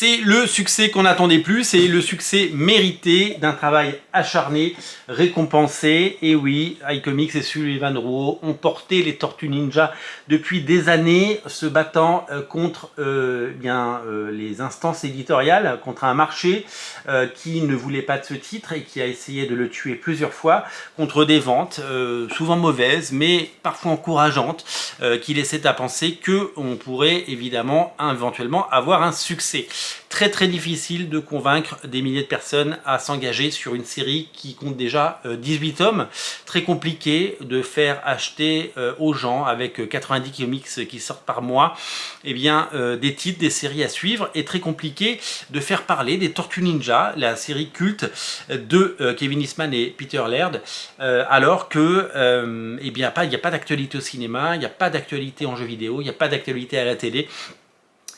C'est le succès qu'on n'attendait plus, c'est le succès mérité d'un travail acharné, récompensé. Et oui, iComics et Sullivan Rouault ont porté les Tortues Ninja depuis des années, se battant contre les instances éditoriales, contre un marché qui ne voulait pas de ce titre et qui a essayé de le tuer plusieurs fois, contre des ventes souvent mauvaises, mais parfois encourageantes, qui laissaient à penser qu'on pourrait évidemment, éventuellement, avoir un succès. Très difficile de convaincre des milliers de personnes à s'engager sur une série qui compte déjà 18 tomes. Très compliqué de faire acheter aux gens, avec 90 comics qui sortent par mois, eh bien, des titres, des séries à suivre, et très compliqué de faire parler des Tortues Ninja, la série culte de Kevin Eastman et Peter Laird, alors que il n'y a pas d'actualité au cinéma, il n'y a pas d'actualité en jeu vidéo, il n'y a pas d'actualité à la télé.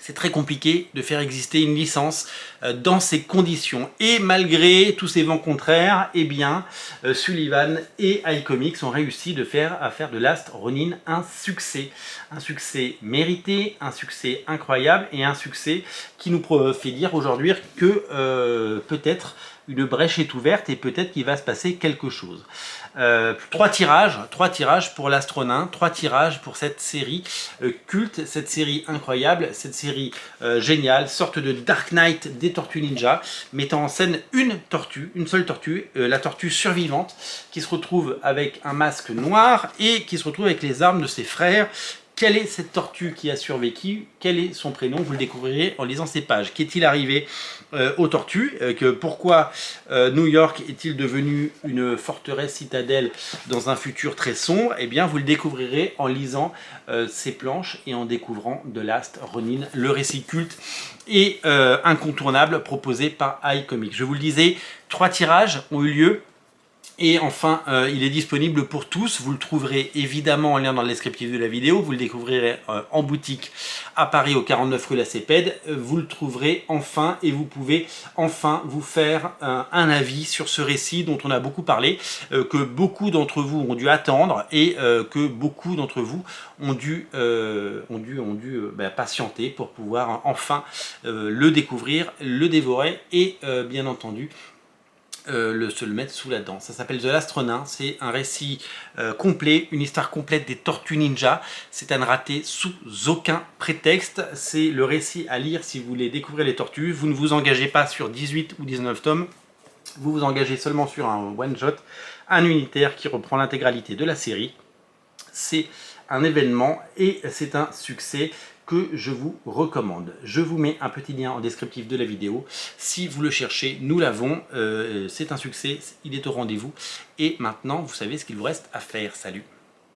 C'est très compliqué de faire exister une licence dans ces conditions. Et malgré tous ces vents contraires, eh bien, Sullivan et iComics ont réussi à faire de Last Ronin un succès. Un succès mérité, un succès incroyable et un succès qui nous fait dire aujourd'hui que peut-être une brèche est ouverte et peut-être qu'il va se passer quelque chose. 3 tirages pour l'Astronaut, 3 tirages pour cette série culte, cette série incroyable, cette série géniale, sorte de Dark Knight des Tortues Ninja, mettant en scène une seule tortue, la tortue survivante, qui se retrouve avec un masque noir et qui se retrouve avec les armes de ses frères. Quelle est cette tortue qui a survécu? Quel est son prénom? Vous le découvrirez en lisant ces pages. Qu'est-il arrivé aux tortues? Pourquoi New York est-il devenu une forteresse citadelle dans un futur très sombre? Eh bien, vous le découvrirez en lisant ces planches et en découvrant The Last Ronin, le récit culte et incontournable proposé par iComics. Je vous le disais, 3 tirages ont eu lieu. Et enfin, il est disponible pour tous. Vous le trouverez évidemment en lien dans le descriptif de la vidéo. Vous le découvrirez en boutique à Paris au 49 rue Lacépède. Vous le trouverez enfin et vous pouvez enfin vous faire un avis sur ce récit dont on a beaucoup parlé, que beaucoup d'entre vous ont dû attendre et que beaucoup d'entre vous ont dû patienter pour pouvoir enfin le découvrir, le dévorer et bien entendu se le mettre sous la dent. Ça s'appelle The Last Ronin, c'est un récit complet, une histoire complète des Tortues Ninja. C'est à ne rater sous aucun prétexte. C'est le récit à lire si vous voulez découvrir les tortues. Vous ne vous engagez pas sur 18 ou 19 tomes, vous vous engagez seulement sur un one-shot, un unitaire qui reprend l'intégralité de la série. C'est un événement et c'est un succès que je vous recommande. Je vous mets un petit lien en descriptif de la vidéo. Si vous le cherchez, nous l'avons. C'est un succès, il est au rendez-vous. Et maintenant, vous savez ce qu'il vous reste à faire. Salut!